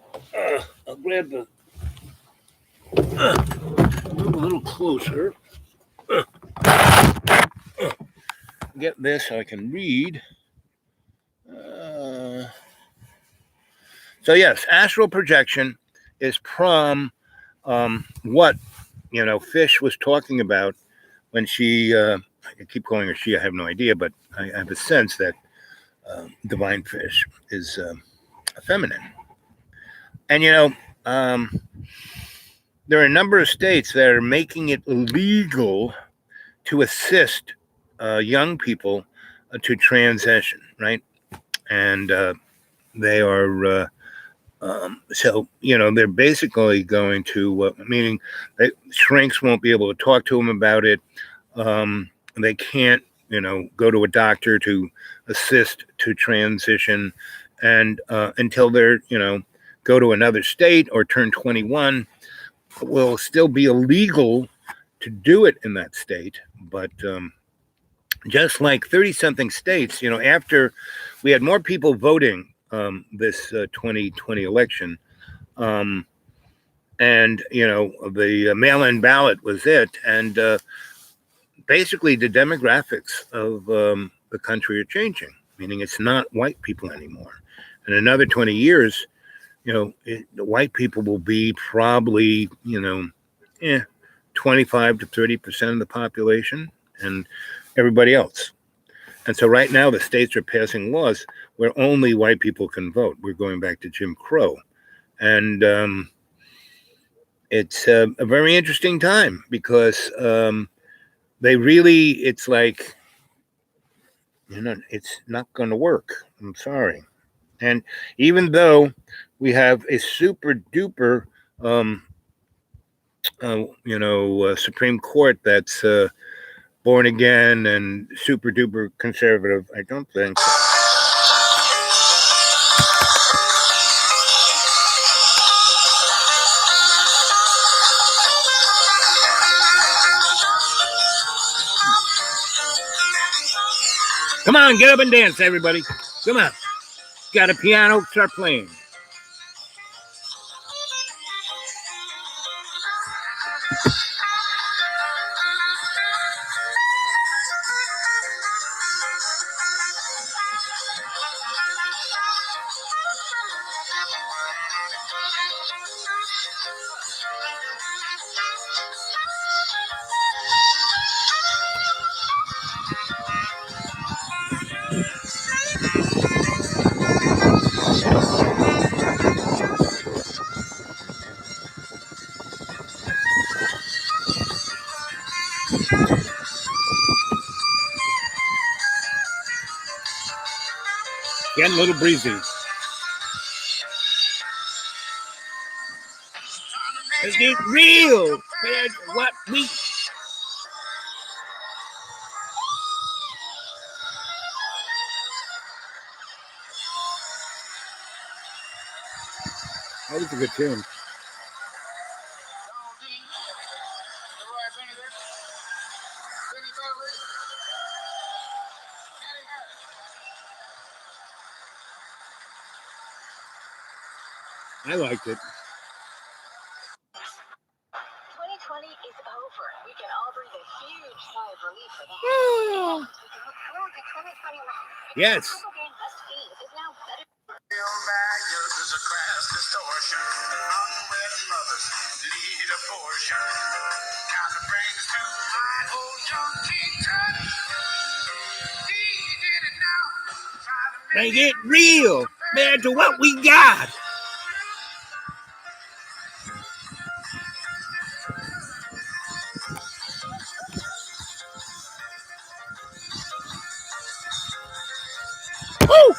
I'll grab move a little closer. Get this so I can read. So yes, astral projection is from what Fish was talking about when she. I keep calling her she. I have no idea, but I have a sense that divine fish is feminine. And there are a number of states that are making it illegal to assist young people to transition, right? And they are so they're basically going to meaning that shrinks won't be able to talk to them about it. They can't go to a doctor to assist to transition, and until they're go to another state or turn 21, it will still be illegal to do it in that state. But just like 30 something states, after we had more people voting this 2020 election, and the mail-in ballot was it, and basically the demographics of the country are changing, meaning it's not white people anymore. In another 20 years, the white people will be probably 25 to 30% of the population, and everybody else. And so right now the states are passing laws where only white people can vote. We're going back to Jim Crow. And it's a very interesting time because they really, it's like, it's not going to work. I'm sorry. And even though we have a super duper, Supreme Court that's born again and super duper conservative. I don't think so. Come on, get up and dance, everybody. Come on. Got a piano, start playing. Getting a little breezy. Let's get real. What we. That was a good tune. I liked it. 2020 is over. We can all breathe a huge sigh of relief for that. Yes. Is now better. There's a class distortion. Unwed mothers need abortion. Kind of brings to my old young teacher. He did it now. Make it real compared to what we got. Woo!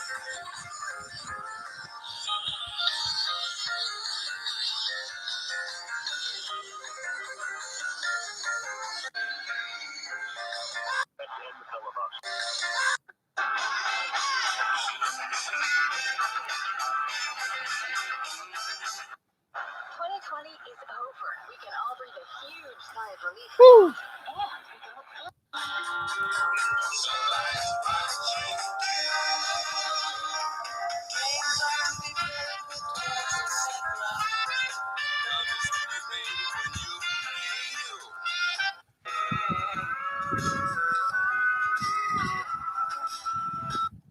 Is over. We can all breathe a huge sigh of relief. Woo!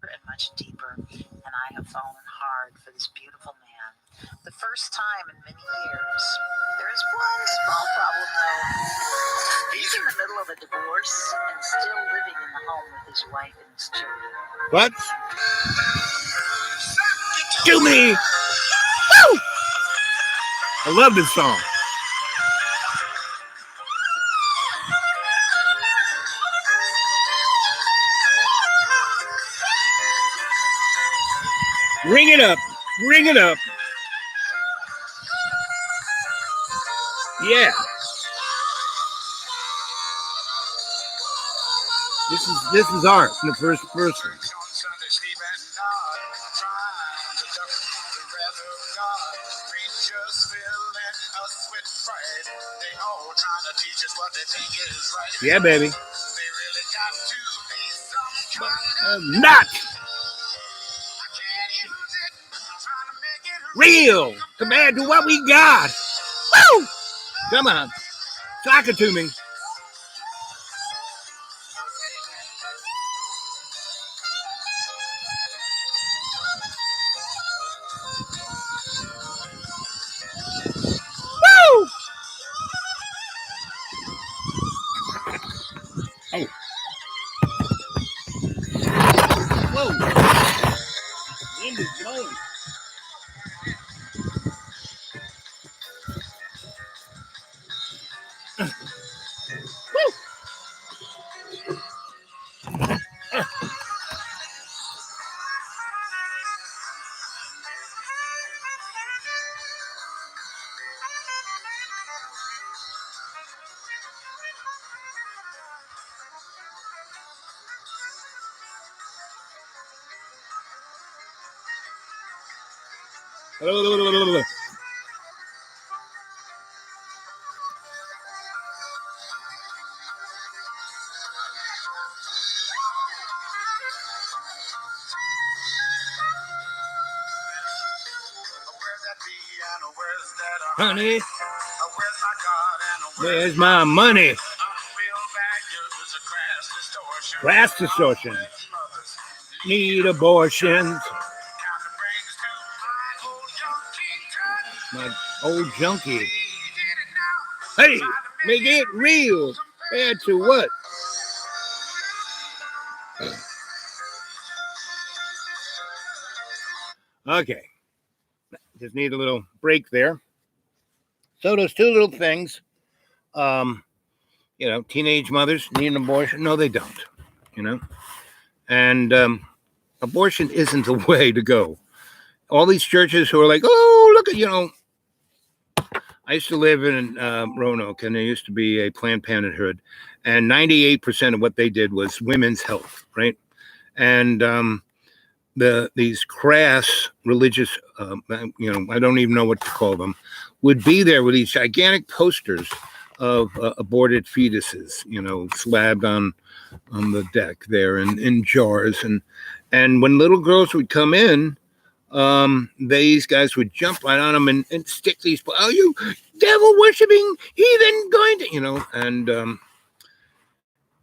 And much deeper, and I have fallen hard for this beautiful man. The first time in many years. There is one small problem, though. He's in the middle of a divorce and still living in the home with his wife and his children. What? Do me! Woo! I love this song. Ring it up. Ring it up. Yeah. This is art in the first person. Yeah, baby. Not real compared to what we got. Woo! Come on. Talk it to me. Woo! Oh. Whoa. Wind is blowing. Where's that piano? Where's that Honey, where's my God and where's my money? real bad news? A crass distortion. Crass distortion. Mothers Need abortions. kind of brings to my old young King Tut. My old junkie. He did it now. Hey, make it real. Compared to what? Okay. Just need a little break there. So those two little things, teenage mothers need an abortion. No, they don't, And abortion isn't the way to go. All these churches who are like, oh, look at, I used to live in Roanoke, and there used to be a Planned Parenthood, and 98% of what they did was women's health, right? And these crass religious, I don't even know what to call them, would be there with these gigantic posters of aborted fetuses, slabbed on the deck there in jars, and when little girls would come in, these guys would jump right on them and stick these, oh, you devil worshiping heathen, going to,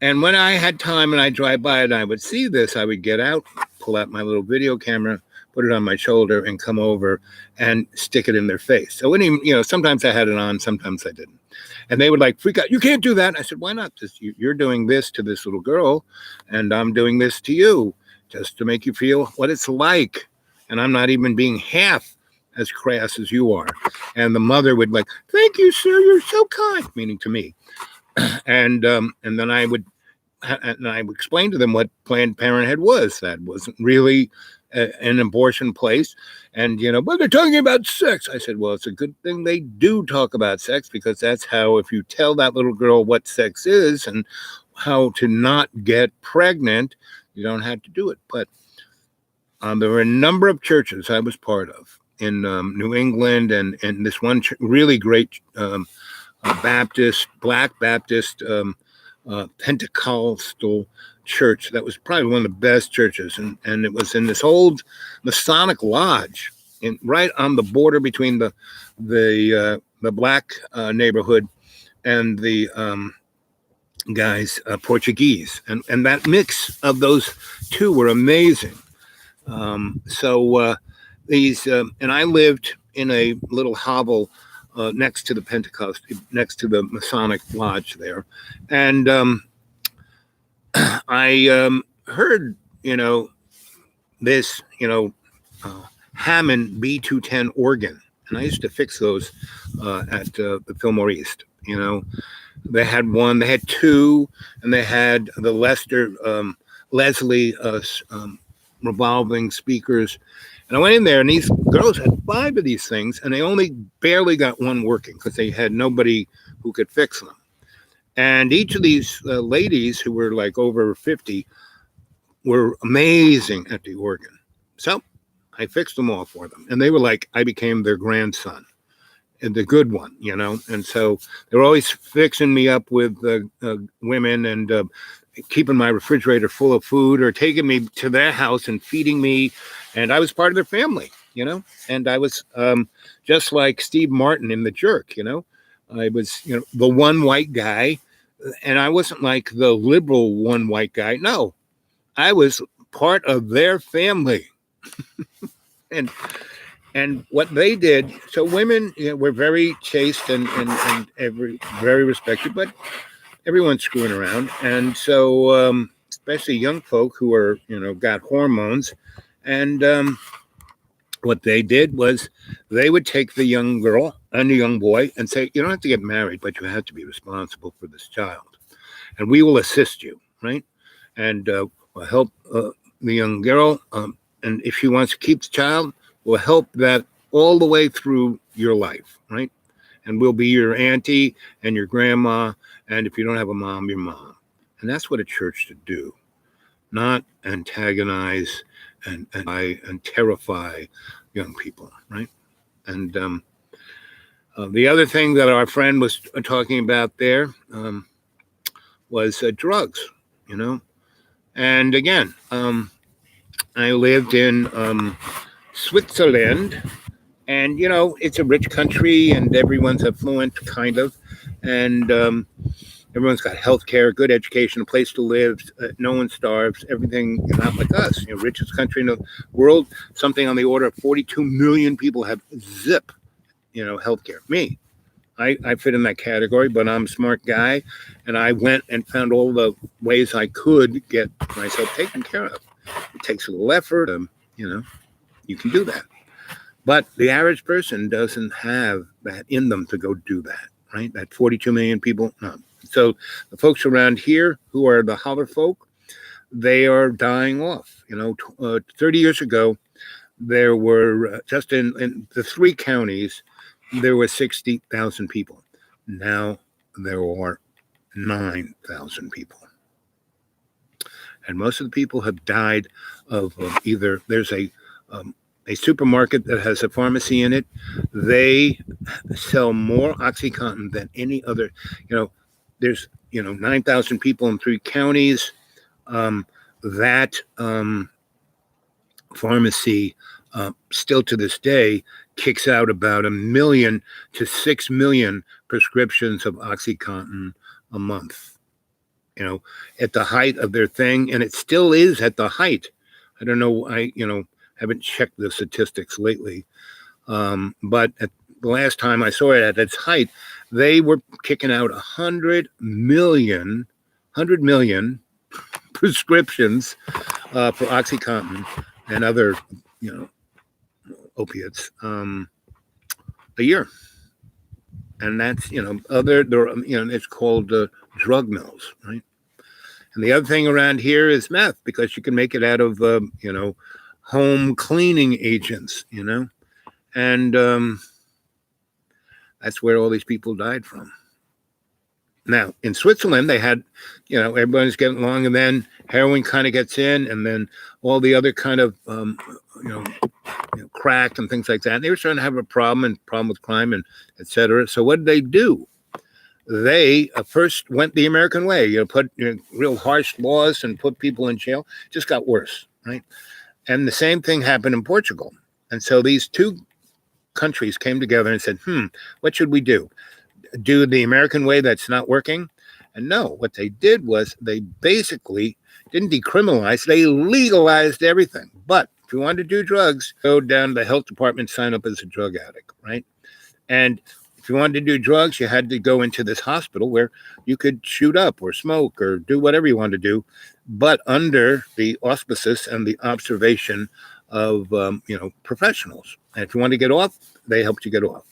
and when I had time and I drive by and I would see this, I would get out, pull out my little video camera, put it on my shoulder, and come over and stick it in their face. So when sometimes I had it on, sometimes I didn't. And they would like freak out. You can't do that. I said, why not? You're doing this to this little girl, and I'm doing this to you just to make you feel what it's like. And I'm not even being half as crass as you are. And the mother would like, thank you, sir. You're so kind, meaning to me. And then I would explain to them what Planned Parenthood was. That wasn't really an abortion place. And, but they're talking about sex. I said, well, it's a good thing they do talk about sex, because that's how, if you tell that little girl what sex is and how to not get pregnant, you don't have to do it. But there were a number of churches I was part of in New England, and this one really great Black Baptist Pentecostal church that was probably one of the best churches, and it was in this old Masonic lodge, right on the border between the black neighborhood and the guys Portuguese, and that mix of those two were amazing. These and I lived in a little hovel next to the Masonic lodge there, and I heard this Hammond B210 organ, and I used to fix those at the Fillmore East. They had one, they had two, and they had the Leslie revolving speakers. And I went in there, and these girls had 5 of these things, and they only barely got one working because they had nobody who could fix them. And each of these ladies, who were like over 50, were amazing at the organ. So I fixed them all for them. And they were like, I became their grandson, and the good one, And so they were always fixing me up with women, and keeping my refrigerator full of food, or taking me to their house and feeding me. And I was part of their family, and I was just like Steve Martin in The Jerk, I was, the one white guy, and I wasn't like the liberal one white guy. No, I was part of their family. And what they did, so women were very chaste and very respected, but everyone's screwing around. And so, especially young folk who are, got hormones. And what they did was they would take the young girl and the young boy and say, you don't have to get married, but you have to be responsible for this child. And we will assist you, right? And we'll help the young girl. And if she wants to keep the child, we'll help that all the way through your life, right? And we'll be your auntie and your grandma. And if you don't have a mom, your mom. And that's what a church should do. Not antagonize and terrify young people, right? And the other thing that our friend was talking about there was drugs, you know. And again, I lived in Switzerland, and you know, it's a rich country, and everyone's affluent, kind of, and everyone's got health care, good education, a place to live. No one starves. Everything, not like us, you know, richest country in the world. Something on the order of 42 million people have zip, you know, healthcare. Me, I fit in that category, but I'm a smart guy, and I went and found all the ways I could get myself taken care of. It takes a little effort, you know, you can do that. But the average person doesn't have that in them to go do that, right? That 42 million people, no. So the folks around here who are the holler folk, they are dying off. You know, 30 years ago, there were just in the three counties, there were 60,000 people. Now there are 9,000 people. And most of the people have died of either there's a supermarket that has a pharmacy in it. They sell more OxyContin than any other. You know, there's 9,000 people in three counties. That pharmacy still to this day kicks out about 1 million to 6 million prescriptions of OxyContin a month. You know, at the height of their thing, and it still is at the height. I don't know. I haven't checked the statistics lately, but at the last time I saw it at its height, they were kicking out 100 million prescriptions for OxyContin and other, opiates a year, and that's it's called drug mills, right? And the other thing around here is meth, because you can make it out of home cleaning agents, and that's where all these people died from. Now, in Switzerland, they had, everybody's getting along, and then heroin kind of gets in, and then all the other kind of, crack and things like that. And they were starting to have a problem with crime and et cetera. So what did they do? They first went the American way, put real harsh laws and put people in jail. It just got worse, right? And the same thing happened in Portugal. And so these two countries came together and said, what should we do? Do the American way that's not working? And no, what they did was they basically didn't decriminalize, they legalized everything. But if you wanted to do drugs, go down to the health department, sign up as a drug addict, right? And if you wanted to do drugs, you had to go into this hospital where you could shoot up or smoke or do whatever you wanted to do, but under the auspices and the observation of professionals. And if you wanted to get off, they helped you get off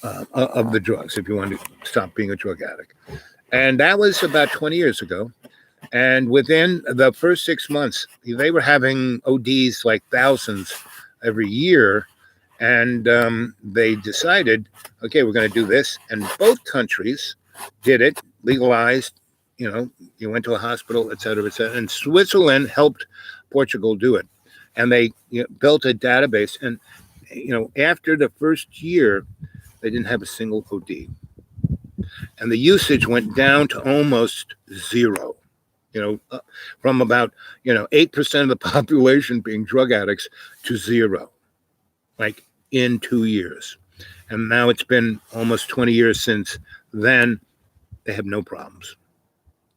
of the drugs if you wanted to stop being a drug addict. And that was about 20 years ago. And within the first 6 months, they were having ODs like thousands every year. And they decided, okay, we're going to do this. And both countries did it, legalized, you went to a hospital, et cetera, et cetera. And Switzerland helped Portugal do it. And they built a database. And, after the first year, they didn't have a single OD. And the usage went down to almost zero, from about, 8% of the population being drug addicts to zero, like in 2 years. And now it's been almost 20 years since then. They have no problems.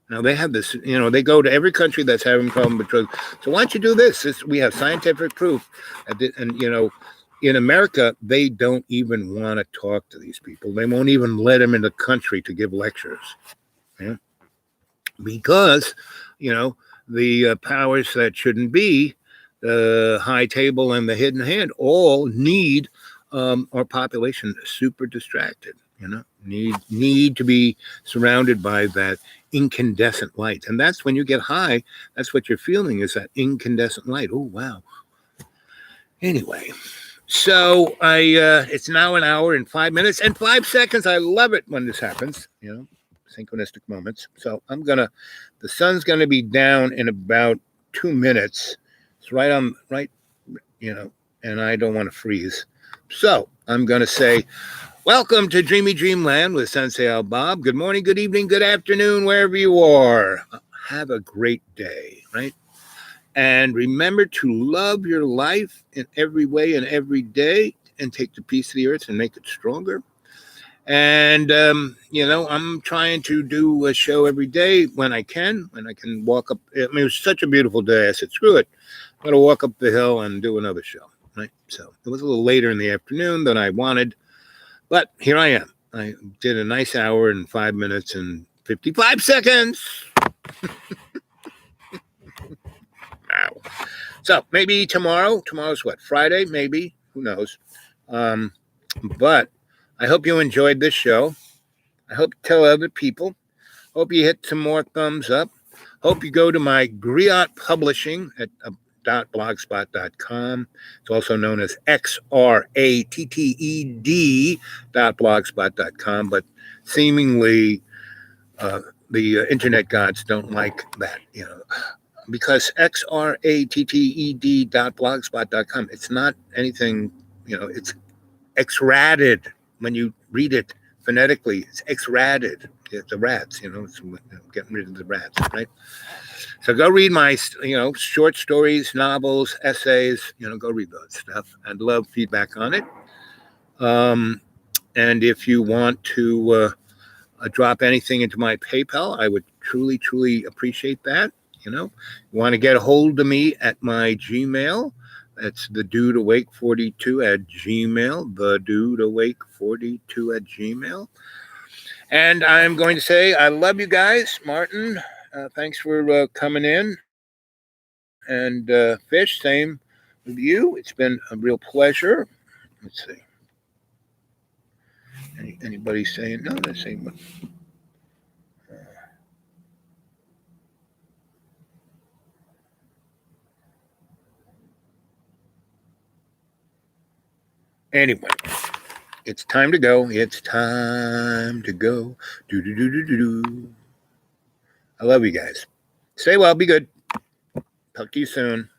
Now they have this, they go to every country that's having a problem with drugs. So why don't you do this? We have scientific proof. And, in America, they don't even want to talk to these people. They won't even let them in the country to give lectures. Yeah? Because, the powers that shouldn't be, the high table and the hidden hand, all need our population super distracted, need to be surrounded by that incandescent light. And that's when you get high, that's what you're feeling, is that incandescent light. Oh, wow. Anyway, so it's now 1 hour and 5 minutes and 5 seconds. I love it when this happens, synchronistic moments. So the sun's going to be down in about 2 minutes. It's right, and I don't want to freeze. So I'm going to say, welcome to Dreamy Dreamland with Sensei Al Bob. Good morning, good evening, good afternoon, wherever you are. Have a great day, right? And remember to love your life in every way and every day and take the piece of the earth and make it stronger. And, I'm trying to do a show every day when I can walk up. I mean, it was such a beautiful day. I said, screw it. I'm going to walk up the hill and do another show, right? So it was a little later in the afternoon than I wanted, but here I am. I did a nice hour and 5 minutes and 55 seconds. Wow. So maybe tomorrow's what? Friday, maybe, who knows? But I hope you enjoyed this show. I hope you tell other people. Hope you hit some more thumbs up. Hope you go to my Griot Publishing at .blogspot.com. It's also known as XRATTED.blogspot.com, but seemingly the internet gods don't like that, because XRATTED.blogspot.com, it's not anything, it's X-rated when you read it phonetically. It's X-rated. It's the rats, it's getting rid of the rats, right? So go read my, short stories, novels, essays, go read those stuff. I'd love feedback on it. And if you want to drop anything into my PayPal, I would truly, truly appreciate that. You want to get a hold of me at my Gmail. That's the dude awake 42 at Gmail, the dude awake 42 at Gmail. And I'm going to say, I love you guys. Martin, thanks for coming in. And Fish, same with you. It's been a real pleasure. Let's see. Anybody saying no? They're saying what? Anyway, it's time to go. It's time to go. Do do do do do do. I love you guys. Stay well. Be good. Talk to you soon.